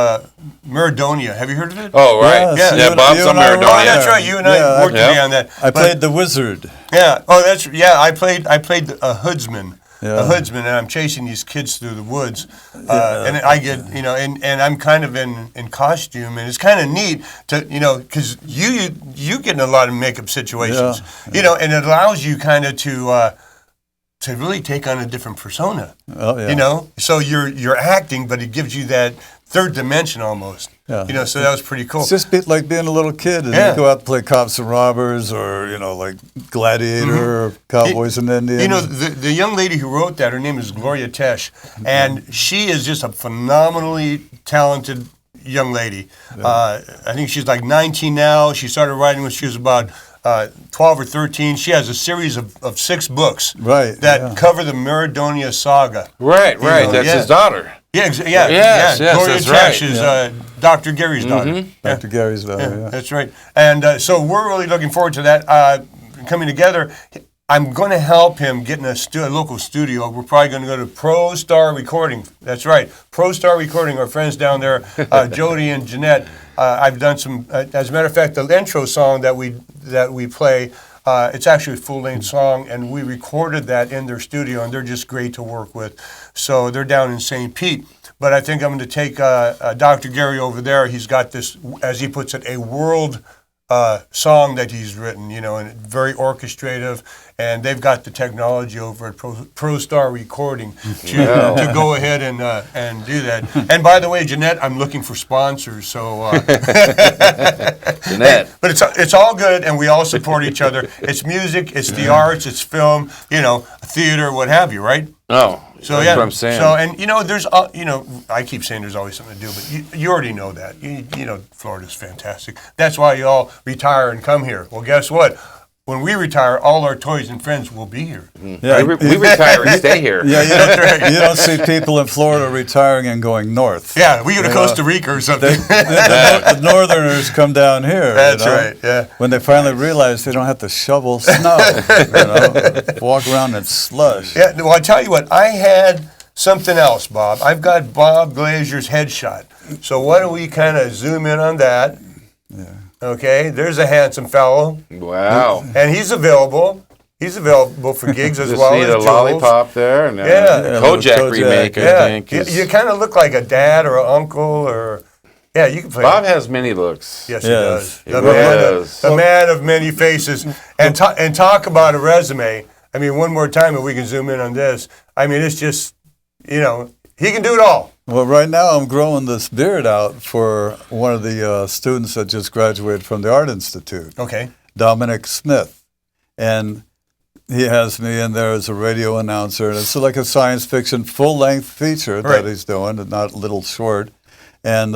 Meridonia. Have you heard of it? Oh, right. Yes, Yeah, you- Bob's you on and I were Oh, Meridonia. that's right. You and I Yeah, worked together on that. I But- played the wizard. Yeah. Oh, I played a hoodsman. Yeah. A hoodsman, and I'm chasing these kids through the woods, and I get, and I'm kind of in costume, and it's kind of neat to, because you get in a lot of makeup situations, and it allows you kind of to really take on a different persona, Oh, yeah. so you're acting, but it gives you that third dimension almost, Yeah. so that was pretty cool. It's just like being a little kid, and Yeah. you go out and play cops and robbers, or like Gladiator, or Cowboys and Indians. The young lady who wrote that, her name is Gloria Tesh, and she is just a phenomenally talented young lady. I think she's like 19 now. She started writing when she was about 12 or 13. She has a series of 6 books Right, that yeah. cover the Meridonia saga. Right. know, That's yeah. his daughter. Yeah, Yes, Gloria that's Tesh right. is Dr. Gary's daughter. Dr. Gary's daughter, yeah. That's right. And so we're really looking forward to that coming together. I'm going to help him get in a local studio. We're probably going to go to Pro Star Recording. That's right, Pro Star Recording. Our friends down there, Jody and Jeanette. I've done some. As a matter of fact, the intro song that we play. It's actually a full-length song, and we recorded that in their studio, and they're just great to work with. So they're down in St. Pete. but I think I'm going to take Dr. Gary over there. He's got this, as he puts it, a world song that he's written, and very orchestrative, and they've got the technology over at ProStar Recording to go ahead and do that. And by the way, Jeanette, I'm looking for sponsors, so Jeanette. but it's all good, and we all support each other. It's music, it's the arts, it's film, theater, what have you, right? Oh, So that's yeah, what I'm saying. So and there's I keep saying there's always something to do, but you already know that. Florida's fantastic. That's why you all retire and come here. Well, guess what? When we retire, all our toys and friends will be here. Yeah, we retire and stay here. yeah, you don't see people in Florida retiring and going north. Yeah, we go to Costa Rica or something. The Northerners come down here. That's right. Yeah. When they finally realize they don't have to shovel snow, walk around in slush. Yeah. Well, I tell you what, I had something else, Bob. I've got Bob Glazier's headshot. So why don't we kind of zoom in on that? Yeah. Okay. There's a handsome fellow. Wow. And he's available. He's available for gigs as Just well need as a Jules. lollipop there. And Yeah. Kojak Kojak. remake, I Yeah, think. you kind of look like a dad or an uncle, or you can play. Bob has many looks. Yes, he Yes. does. He The really man, does. the man of many faces, and talk about a resume. I mean, one more time, if we can zoom in on this. I mean, it's just, he can do it all. Well, right now I'm growing this beard out for one of the students that just graduated from the Art Institute, Okay. Dominic Smith. And he has me in there as a radio announcer. And it's like a science fiction full-length feature Right. that he's doing, and not a little short. And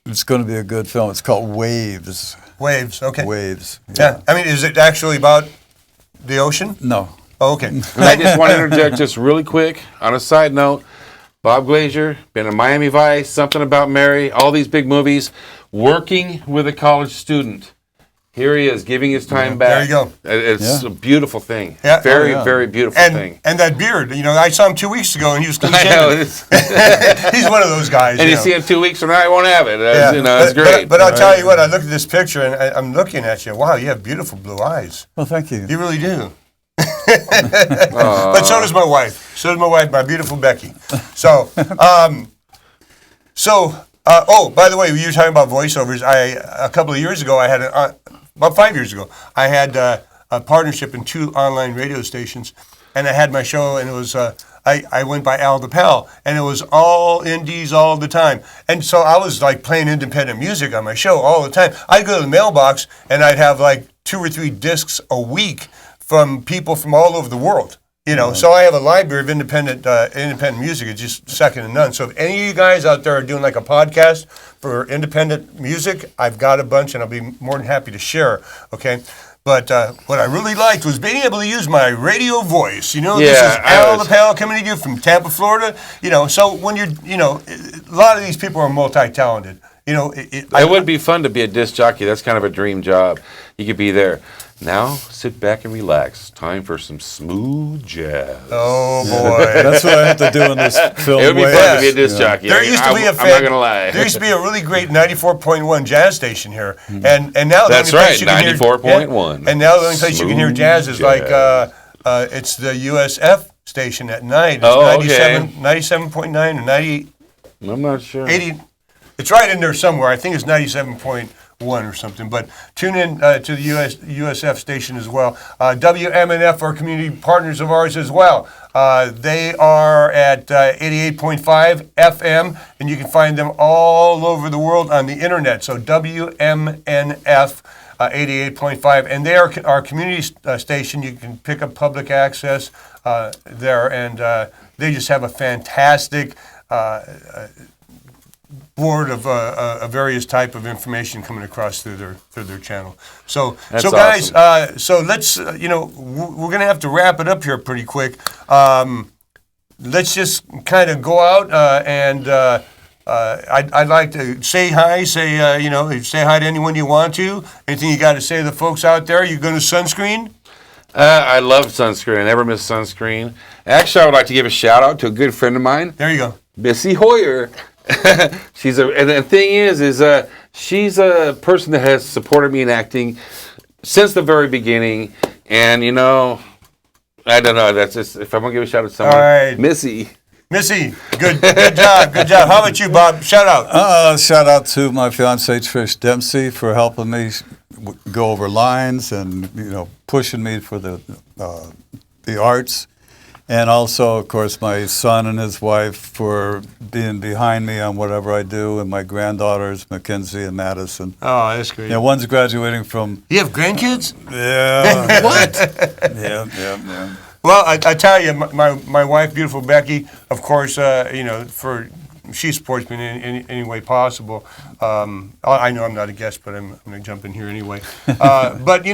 it's going to be a good film. It's called Waves. Waves. Okay. Waves. Yeah. I mean, is it actually about the ocean? No. Oh, okay. And I just want to interject just really quick on a side note. Bob Glazier, been in Miami Vice, Something About Mary, all these big movies, working with a college student. Here he is, giving his time back. There you go. It's a beautiful thing. Yeah. Very, Oh, yeah. very beautiful thing. And that beard, I saw him 2 weeks ago, and he was clean I know, shaven. He's one of those guys. and you see him 2 weeks from now, I won't have it. Yeah. It's great. But I'll tell you what, I look at this picture, and I'm looking at you. Wow, you have beautiful blue eyes. Well, thank you. You really do. But so does my wife. So does my wife, my beautiful Becky. So, by the way, you were talking about voiceovers. A couple of years ago, I had about 5 years ago, I had a partnership in 2 online radio stations, and I had my show, and it was I went by Al DePal, and it was all indies all the time. And so I was like playing independent music on my show all the time. I'd go to the mailbox, and I'd have like 2 or 3 discs a week from people from all over the world. So I have a library of independent music. It's just second to none. So if any of you guys out there are doing like a podcast for independent music, I've got a bunch, and I'll be more than happy to share. Okay. But what I really liked was being able to use my radio voice. This is Al DePal coming to you from Tampa, Florida. So when you're, a lot of these people are multi-talented. It would be fun to be a disc jockey. That's kind of a dream job. You could be there. Now, sit back and relax. Time for some smooth jazz. Oh, boy. That's what I have to do in this film. It would be Waves. fun to be a disc jockey. There used to be I'm not going to lie. There used to be a really great 94.1 jazz station here, and now That's the only place right, you can 94.1. hear, and now the only place you can hear Smooth jazz is like jazz. it's the USF station at night. It's Oh, okay. 97.9 or 90, I'm not sure. 80. It's right in there somewhere. I think it's 97.1 or something. But tune in to the USF station as well. WMNF are community partners of ours as well. They are at 88.5 FM, and you can find them all over the world on the internet. So WMNF 88.5, and they are our community station. You can pick up public access there, and they just have a fantastic board of various type of information coming across through their channel. So That's guys, awesome. so let's we're gonna have to wrap it up here pretty quick. Let's just kind of go out and I'd like to say hi. Say say hi to anyone you want to. Anything you got to say to the folks out there? You going to sunscreen? I love sunscreen. I never miss sunscreen. Actually, I would like to give a shout out to a good friend of mine, There you go. Missy Hoyer. And the thing is she's a person that has supported me in acting since the very beginning. And I don't know. That's just, if I'm gonna give a shout out to someone, All right. Missy. Missy, good job, good job. How about you, Bob? Shout out. Shout out to my fiance Trish Dempsey for helping me go over lines and pushing me for the arts, and also of course my son and his wife for being behind me on whatever I do, and my granddaughters Mackenzie and Madison. Oh, that's great. Yeah, one's graduating from. You have grandkids? Yeah. What? Yeah. Well, I tell you, my wife, beautiful Becky, of course, she supports me in any way possible. I know I'm not a guest, but I'm going to jump in here anyway. But,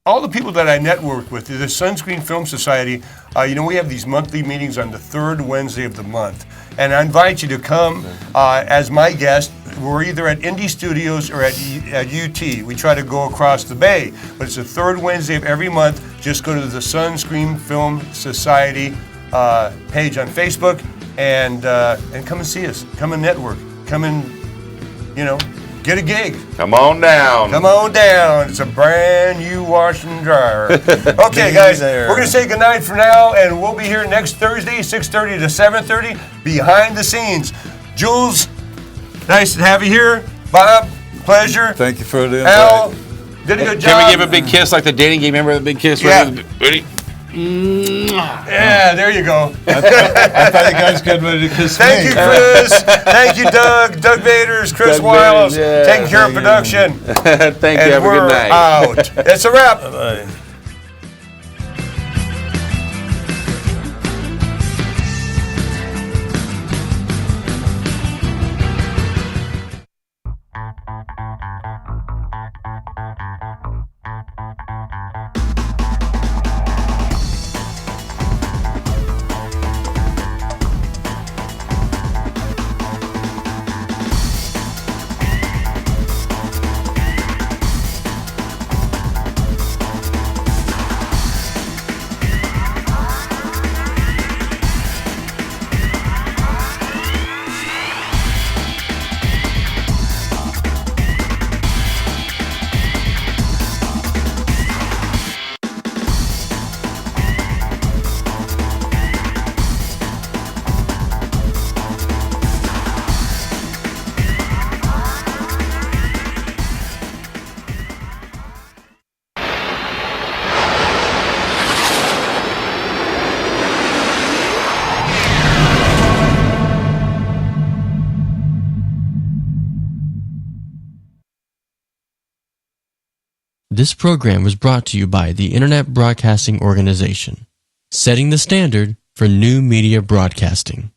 all the people that I network with, the Sunscreen Film Society, we have these monthly meetings on the third Wednesday of the month. And I invite you to come as my guest. We're either at Indie Studios or at UT. We try to go across the bay. But it's the third Wednesday of every month. Just go to the Sunscreen Film Society page on Facebook and come and see us. Come and network. Come and, get a gig. Come on down. Come on down. It's a brand new wash and dryer. Okay, guys, we're going to say goodnight for now, and we'll be here next Thursday, 6:30 to 7:30, behind the scenes. Jules, nice to have you here. Bob, pleasure. Thank you for the invite. Al, did a good job. Can we give a big kiss like the dating game? Remember the big kiss? Yeah. Ready? Yeah, there you go. I thought you guys getting ready to kiss Thank me. you, Chris. Thank you, Doug. Doug Vaders, Chris Doug Wiles, Vaders, yeah. taking care of production. Thank you. And Have a we're good night. out. That's a wrap. Bye. This program was brought to you by the Internet Broadcasting Organization, setting the standard for new media broadcasting.